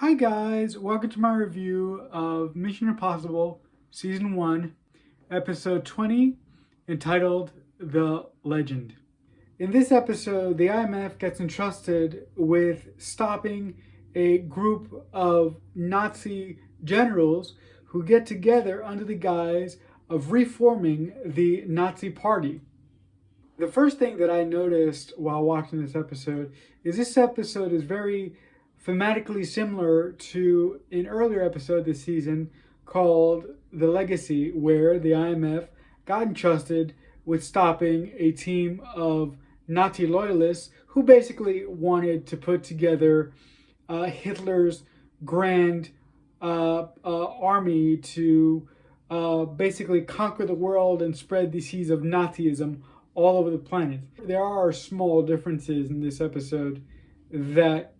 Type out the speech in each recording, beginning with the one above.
Hi guys, welcome to my review of Mission Impossible Season 1, Episode 20, entitled The Legend. In this episode, the IMF gets entrusted with stopping a group of Nazi generals who get together under the guise of reforming the Nazi Party. The first thing that I noticed while watching this episode is very thematically similar to an earlier episode this season called The Legacy, where the IMF got entrusted with stopping a team of Nazi loyalists who basically wanted to put together Hitler's grand army to basically conquer the world and spread the seeds of Nazism all over the planet. There are small differences in this episode that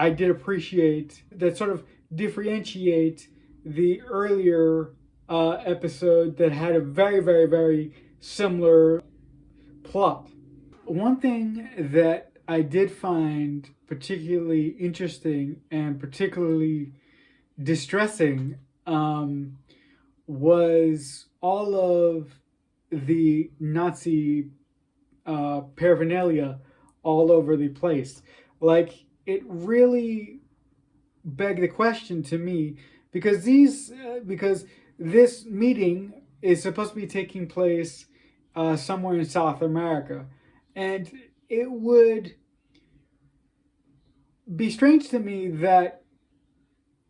I did appreciate, that sort of differentiate the earlier episode that had a very similar plot. One thing that I did find particularly interesting and particularly distressing was all of the Nazi paraphernalia all over the place. Like, it really begged the question to me because this meeting is supposed to be taking place somewhere in South America, and it would be strange to me that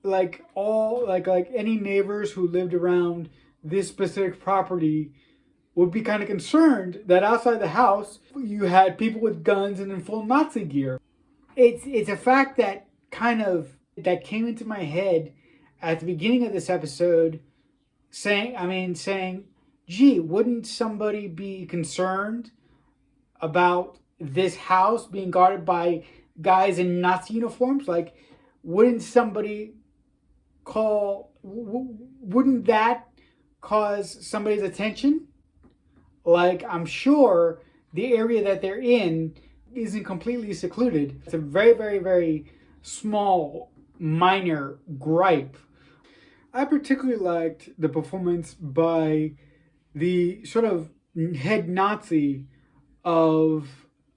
like any neighbors who lived around this specific property would be kind of concerned that outside the house you had people with guns and in full Nazi gear. It's a fact that came into my head at the beginning of this episode, saying, gee, wouldn't somebody be concerned about this house being guarded by guys in Nazi uniforms? Like, wouldn't that cause somebody's attention? Like, I'm sure the area that they're in isn't completely secluded. It's a very small, minor gripe. I particularly liked the performance by the sort of head Nazi of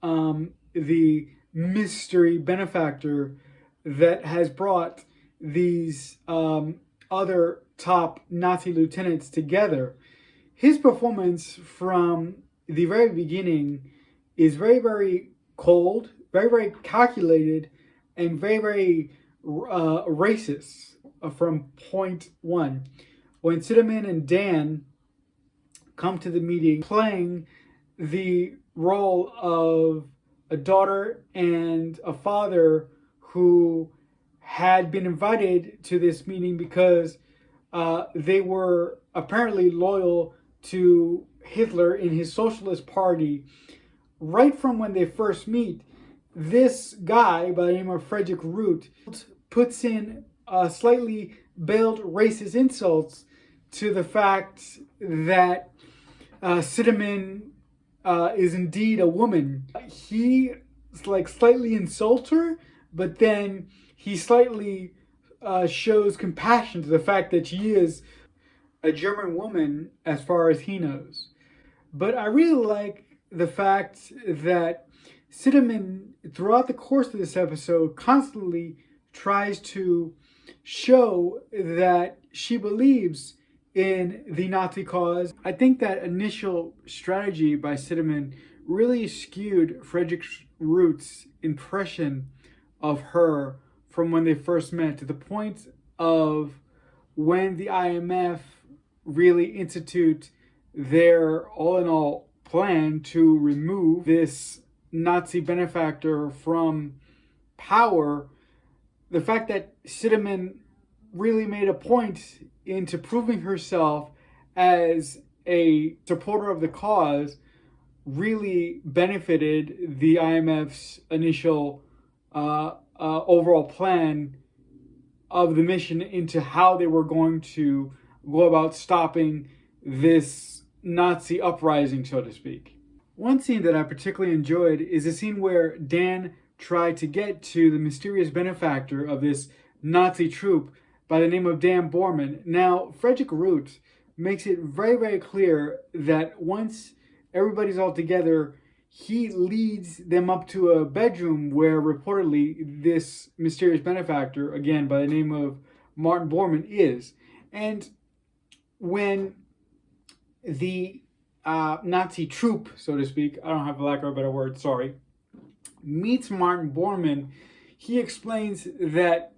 the mystery benefactor that has brought these other top Nazi lieutenants together. His performance from the very beginning is very cold, very calculated, and very racist from point one. When Cinnamon and Dan come to the meeting playing the role of a daughter and a father who had been invited to this meeting because they were apparently loyal to Hitler in his socialist party. Right from when they first meet, this guy by the name of Frederick Root puts in slightly veiled racist insults to the fact that Cinnamon is indeed a woman. He slightly insults her, but then he slightly shows compassion to the fact that she is a German woman as far as he knows. But I really like the fact that Cinnamon, throughout the course of this episode, constantly tries to show that she believes in the Nazi cause. I think that initial strategy by Cinnamon really skewed Frederick Root's impression of her from when they first met, to the point of when the IMF really institute their all-in-all plan to remove this Nazi benefactor from power. The fact that Cinnamon really made a point into proving herself as a supporter of the cause really benefited the IMF's initial overall plan of the mission into how they were going to go about stopping this Nazi uprising, so to speak. One scene that I particularly enjoyed is a scene where Dan tried to get to the mysterious benefactor of this Nazi troop by the name of Dan Bormann. Now, Frederick Root makes it very, very clear that once everybody's all together, he leads them up to a bedroom where reportedly this mysterious benefactor, again by the name of Martin Bormann, is. And when the Nazi troop, so to speak, I don't have a lack of a better word, sorry, meets Martin Bormann, he explains that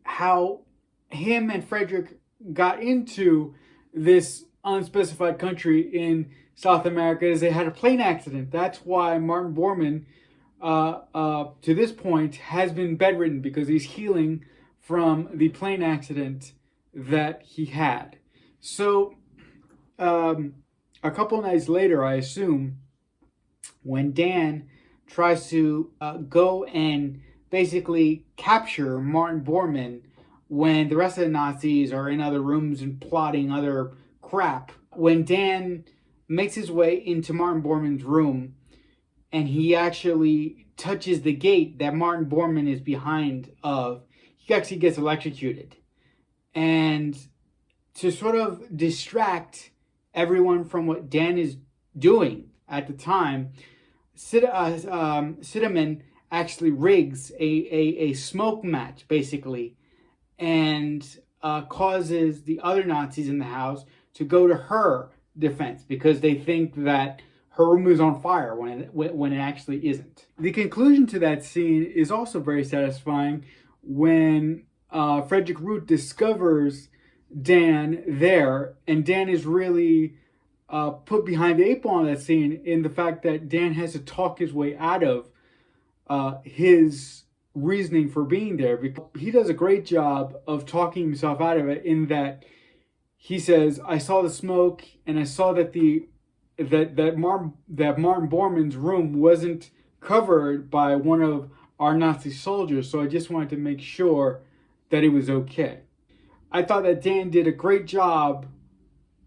how him and Frederick got into this unspecified country in South America is they had a plane accident. That's why Martin Bormann, to this point, has been bedridden, because he's healing from the plane accident that he had. So, a couple nights later, I assume, when Dan tries to go and basically capture Martin Bormann, when the rest of the Nazis are in other rooms and plotting other crap, when Dan makes his way into Martin Bormann's room and he actually touches the gate that Martin Bormann is behind of, he actually gets electrocuted. And to sort of distract everyone from what Dan is doing at the time, Sideman actually rigs a smoke match, basically, and causes the other Nazis in the house to go to her defense because they think that her room is on fire when it actually isn't. The conclusion to that scene is also very satisfying when Frederick Root discovers Dan there, and Dan is really put behind the eight ball in that scene in the fact that Dan has to talk his way out of his reasoning for being there, because he does a great job of talking himself out of it, in that he says, I saw the smoke and I saw that Martin Bormann's room wasn't covered by one of our Nazi soldiers, so I just wanted to make sure that it was okay. I thought that Dan did a great job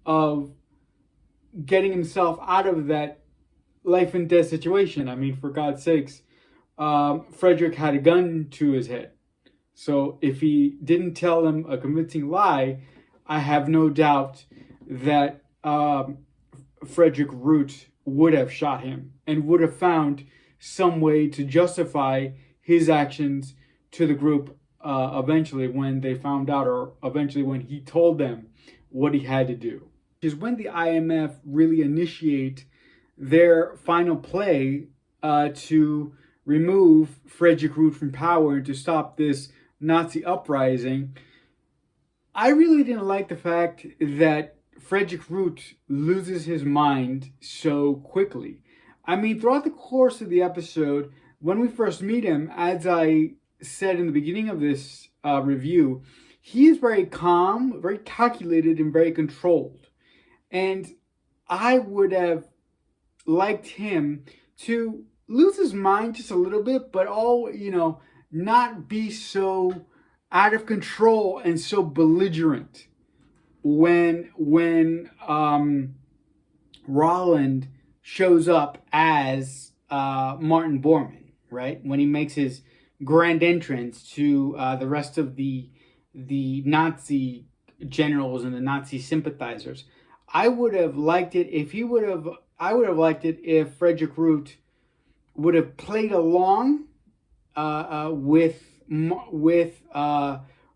of getting himself out of that life and death situation. I mean, for God's sakes, Frederick had a gun to his head. So if he didn't tell them a convincing lie, I have no doubt that Frederick Root would have shot him and would have found some way to justify his actions to the group eventually when they found out, or eventually when he told them what he had to do. Is when the IMF really initiate their final play to remove Frederick Root from power and to stop this Nazi uprising. I really didn't like the fact that Frederick Root loses his mind so quickly. I mean, throughout the course of the episode, when we first meet him, as I said in the beginning of this review, he is very calm, very calculated, and very controlled. And I would have liked him to lose his mind just a little bit, but not be so out of control and so belligerent when Roland shows up as Martin Bormann, right? When he makes his grand entrance to the rest of the Nazi generals and the Nazi sympathizers. I would have liked it if I would have liked it if Frederick Root would have played along with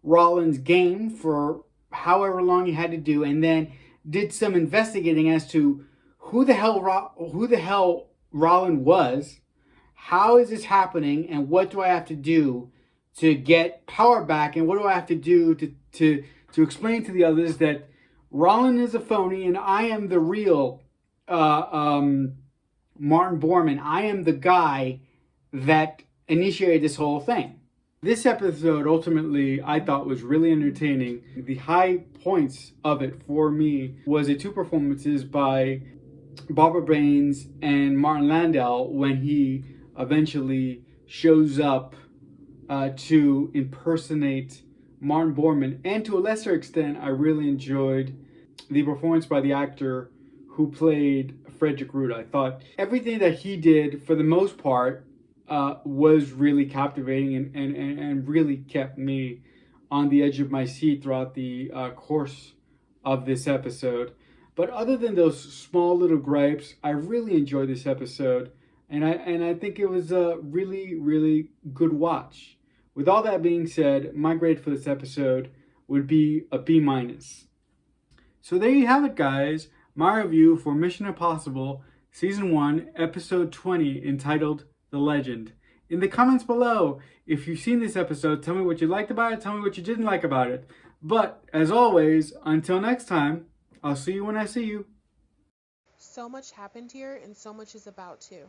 Rollins' game for however long he had to do, and then did some investigating as to who the hell Rollins was, how is this happening, and what do I have to do to get power back, and what do I have to do to explain to the others that Rollins is a phony and I am the real Martin Bormann. I am the guy that initiated this whole thing. This episode ultimately I thought was really entertaining. The high points of it for me was the two performances by Barbara Baines and Martin Landau when he eventually shows up to impersonate Martin Bormann, and to a lesser extent I really enjoyed the performance by the actor who played Frederick Root. I thought everything that he did, for the most part, was really captivating and really kept me on the edge of my seat throughout the course of this episode. But other than those small little gripes, I really enjoyed this episode, and I think it was a really good watch. With all that being said, my grade for this episode would be a B minus. So there you have it, guys. My review for Mission Impossible Season 1, Episode 20, entitled The Legend. In the comments below, if you've seen this episode, tell me what you liked about it, tell me what you didn't like about it. But, as always, until next time, I'll see you when I see you. So much happened here, and so much is about to.